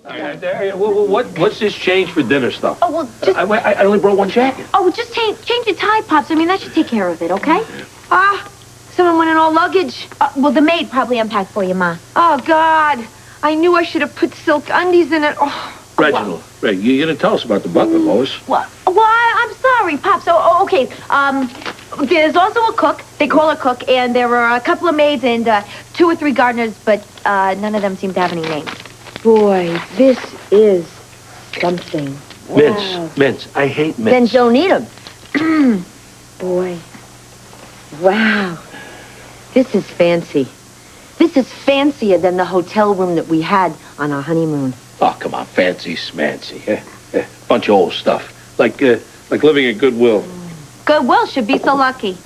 What's this change for dinner stuff? Oh, well, just... I only brought one jacket. Oh, well, just change your tie, Pops. I mean, that should take care of it, okay? Someone went in all luggage. Well, the maid probably unpacked for you, Ma. Oh, God. I knew I should have put silk undies in it. Oh. Reginald, you didn't tell us about the butler, Lois. Well, I'm sorry, Pops. Okay. There's also a cook. They call her cook, and there are a couple of maids and 2 or 3 gardeners, but none of them seem to have any names. Boy, this is something. Wow. Mints. I hate mints. Then don't eat them. Boy. Wow. This is fancy. This is fancier than the hotel room that we had on our honeymoon. Oh, come on, fancy schmancy. Bunch of old stuff. Like living at Goodwill. Goodwill should be so lucky.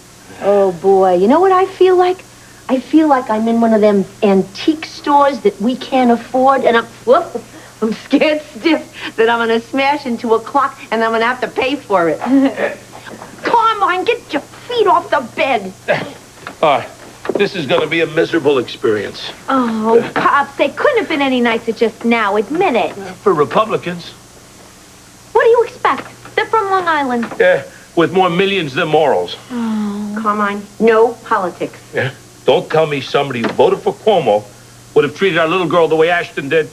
Oh, boy. You know what I feel like? I feel like I'm in one of them antique stores that we can't afford, and I'm scared stiff that I'm going to smash into a clock, and I'm going to have to pay for it. Come on, get your feet off the bed. All right. This is going to be a miserable experience. Oh, Pops, they couldn't have been any nicer just now. Admit it. For Republicans. What do you expect? They're from Long Island. Yeah, with more millions than morals. Oh. Come on. No politics. Yeah. Don't tell me somebody who voted for Cuomo would have treated our little girl the way Ashton did.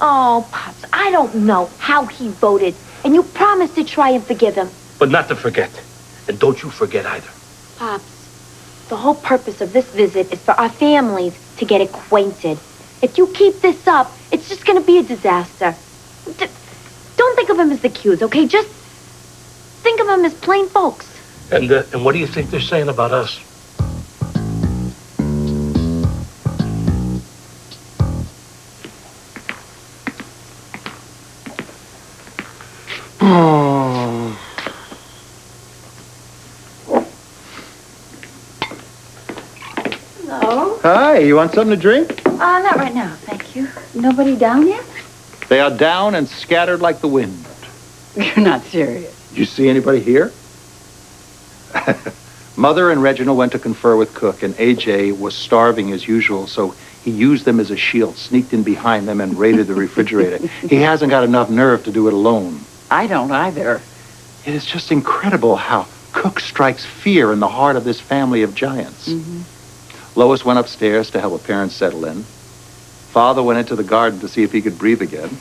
Oh, Pops, I don't know how he voted. And you promised to try and forgive him. But not to forget. And don't you forget either. Pops. The whole purpose of this visit is for our families to get acquainted. If you keep this up, it's just going to be a disaster. Don't think of them as the Qs, okay? Just think of them as plain folks. And what do you think they're saying about us? Hi, you want something to drink? Not right now, thank you. Nobody down yet? They are down and scattered like the wind. You're not serious. Did you see anybody here? Mother and Reginald went to confer with Cook, and AJ was starving as usual, so he used them as a shield, sneaked in behind them, and raided the refrigerator. He hasn't got enough nerve to do it alone. I don't either. It is just incredible how Cook strikes fear in the heart of this family of giants. Mm-hmm. Lois went upstairs to help her parents settle in. Father went into the garden to see if he could breathe again.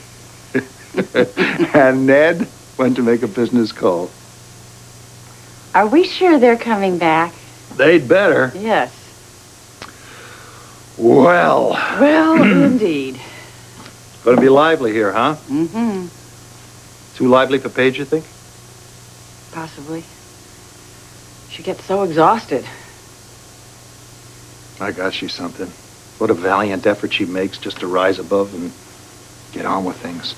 And Ned went to make a business call. Are we sure they're coming back? They'd better. Yes. Well. Well, indeed. Gonna be lively here, huh? Mm-hmm. Too lively for Paige, you think? Possibly. She gets so exhausted. My God, she's something. What a valiant effort she makes just to rise above and get on with things.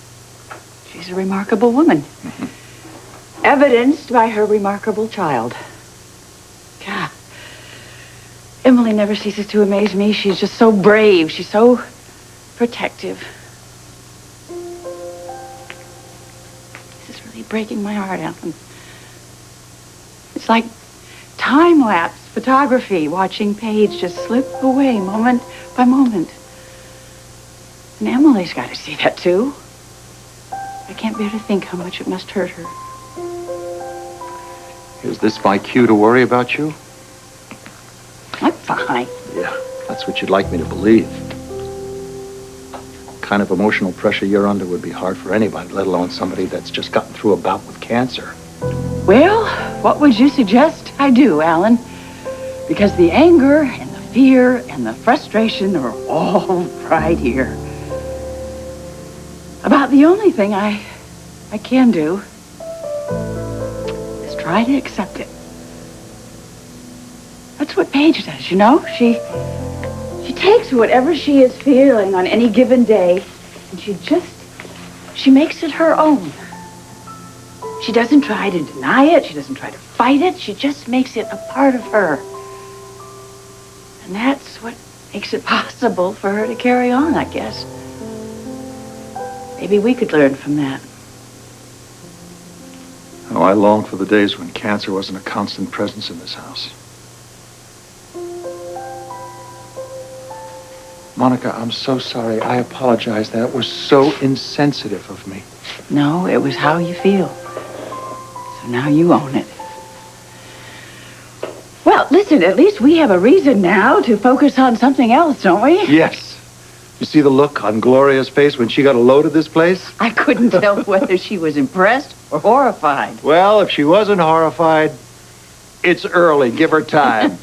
She's a remarkable woman. Mm-hmm. Evidenced by her remarkable child. God. Emily never ceases to amaze me. She's just so brave. She's so protective. This is really breaking my heart, Alan. It's like time-lapse photography, watching Paige just slip away moment by moment. And Emily's got to see that, too. I can't bear to think how much it must hurt her. Is this my cue to worry about you? I'm fine. Yeah, that's what you'd like me to believe. The kind of emotional pressure you're under would be hard for anybody, let alone somebody that's just gotten through a bout with cancer. Well, what would you suggest I do, Alan? Because the anger and the fear and the frustration are all right here. About the only thing I can do is try to accept it. That's what Paige does, you know? She takes whatever she is feeling on any given day, and she makes it her own. She doesn't try to deny it. She doesn't try to fight it. She just makes it a part of her. And that's what makes it possible for her to carry on, I guess. Maybe we could learn from that. Oh, I long for the days when cancer wasn't a constant presence in this house. Monica, I'm so sorry. I apologize. That was so insensitive of me. No, it was how you feel. So now you own it. Well, listen, at least we have a reason now to focus on something else, don't we? Yes. You see the look on Gloria's face when she got a load of this place? I couldn't tell whether she was impressed or horrified. Well, if she wasn't horrified, it's early. Give her time.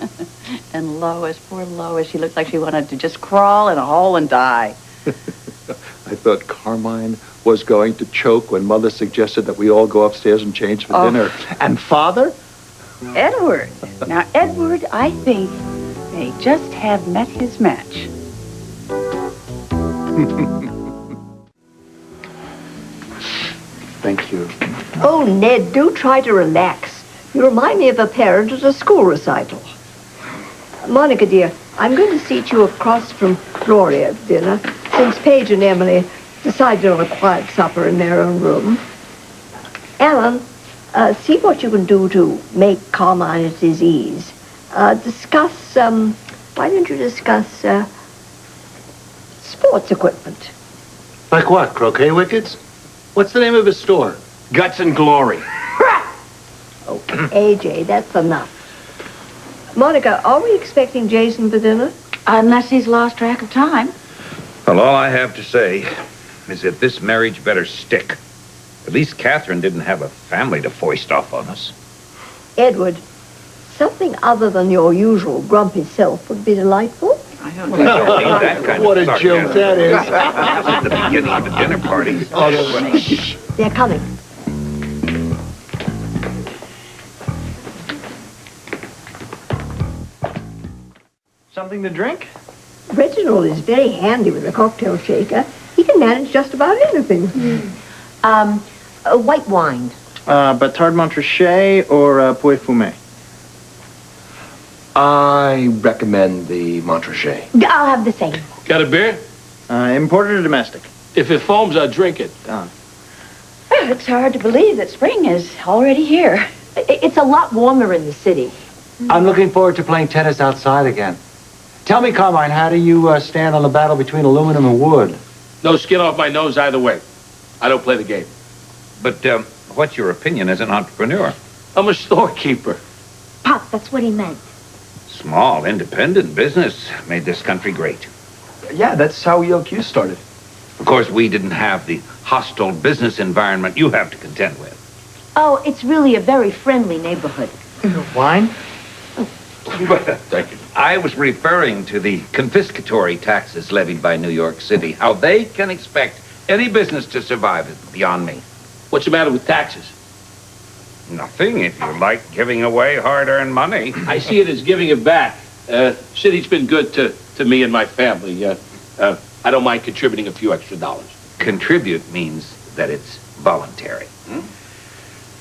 And Lois, poor Lois, she looked like she wanted to just crawl in a hole and die. I thought Carmine was going to choke when Mother suggested that we all go upstairs and change for dinner. And Father? Edward. Now, Edward, I think, may just have met his match. Thank you. Oh, Ned, do try to relax. You remind me of a parent at a school recital. Monica, dear, I'm going to seat you across from Gloria at dinner, since Paige and Emily decided on a quiet supper in their own room. Alan, see what you can do to make Carmine at his ease. Why don't you discuss, sports equipment? Like what, croquet wickets? What's the name of his store? Guts and Glory. Oh, AJ, that's enough. Monica, are we expecting Jason for dinner? Unless he's lost track of time. Well, all I have to say is that this marriage better stick. At least Catherine didn't have a family to foist off on us. Edward, something other than your usual grumpy self would be delightful. I don't think so. Ain't that kind What of a joke sarcasm. that is. This is the beginning of a dinner party. They're coming. Something to drink? Reginald is very handy with a cocktail shaker. He can manage just about anything. White wine. Batard Montrachet or Pouet Fumé? I recommend the Montrachet. I'll have the same. Got a beer? Imported or domestic? If it foams, I'll drink it. Well, it's hard to believe that spring is already here. It's a lot warmer in the city. I'm looking forward to playing tennis outside again. Tell me, Carmine, how do you stand on the battle between aluminum and wood? No skin off my nose either way. I don't play the game. But what's your opinion as an entrepreneur? I'm a storekeeper. Pop, that's what he meant. Small, independent business made this country great. Yeah, that's how ELQ started. Of course, we didn't have the hostile business environment you have to contend with. Oh, it's really a very friendly neighborhood. Wine? Thank you. I was referring to the confiscatory taxes levied by New York City. How they can expect any business to survive is beyond me. What's the matter with taxes? Nothing if you like giving away hard-earned money. I see it as giving it back. City's been good to me and my family. I don't mind contributing a few extra dollars. Contribute means that it's voluntary.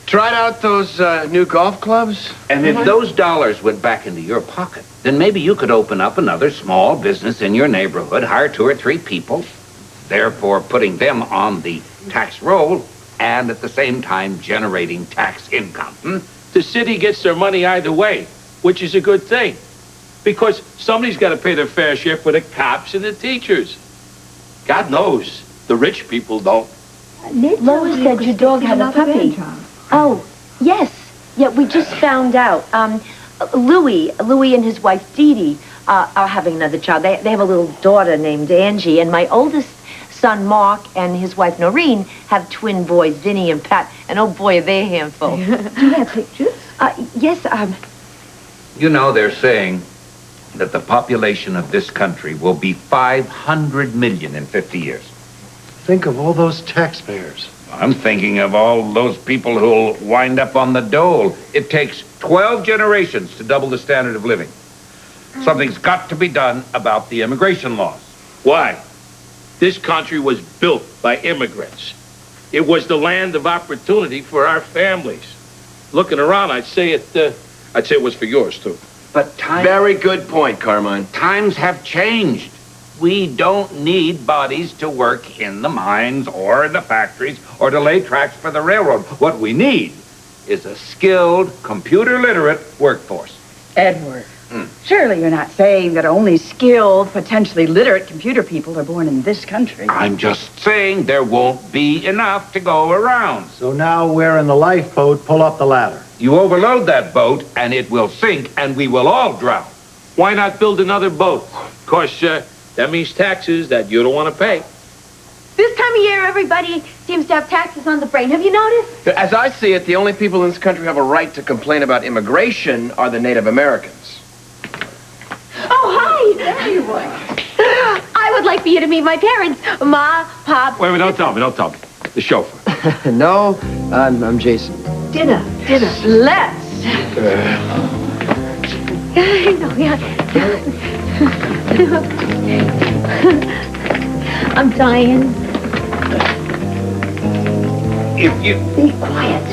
Tried out those new golf clubs? And if those dollars went back into your pocket, then maybe you could open up another small business in your neighborhood, hire 2 or 3 people, therefore putting them on the tax roll and at the same time generating tax income. The city gets their money either way, which is a good thing. Because somebody's got to pay their fair share for the cops and the teachers. God knows, the rich people don't. Lois said your dog had a puppy. Oh, yes. Yeah, we just found out. Louis and his wife Dee Dee are having another child. They have a little daughter named Angie, and my oldest son Mark and his wife Noreen have twin boys, Vinny and Pat, and oh boy, are they a handful. Do you have pictures? Yes, You know, they're saying that the population of this country will be 500 million in 50 years. Think of all those taxpayers. I'm thinking of all those people who'll wind up on the dole. It takes 12 generations to double the standard of living. Something's got to be done about the immigration laws. Why? This country was built by immigrants. It was the land of opportunity for our families. Looking around, I'd say it was for yours, too. But Very good point, Carmine. times have changed. We don't need bodies to work in the mines or in the factories or to lay tracks for the railroad. What we need is a skilled, computer-literate workforce. Edward, Surely you're not saying that only skilled, potentially literate computer people are born in this country. I'm just saying there won't be enough to go around. So now we're in the lifeboat. Pull up the ladder. You overload that boat, and it will sink, and we will all drown. Why not build another boat? Of course, that means taxes that you don't want to pay. This time of year, everybody seems to have taxes on the brain. Have you noticed? As I see it, the only people in this country who have a right to complain about immigration are the Native Americans. Oh, hi! There you are. I would like for you to meet my parents. Ma, Pop. Wait, don't tell me. The chauffeur. No, I'm Jason. Dinner. Let's. I'm dying. If you... Be quiet.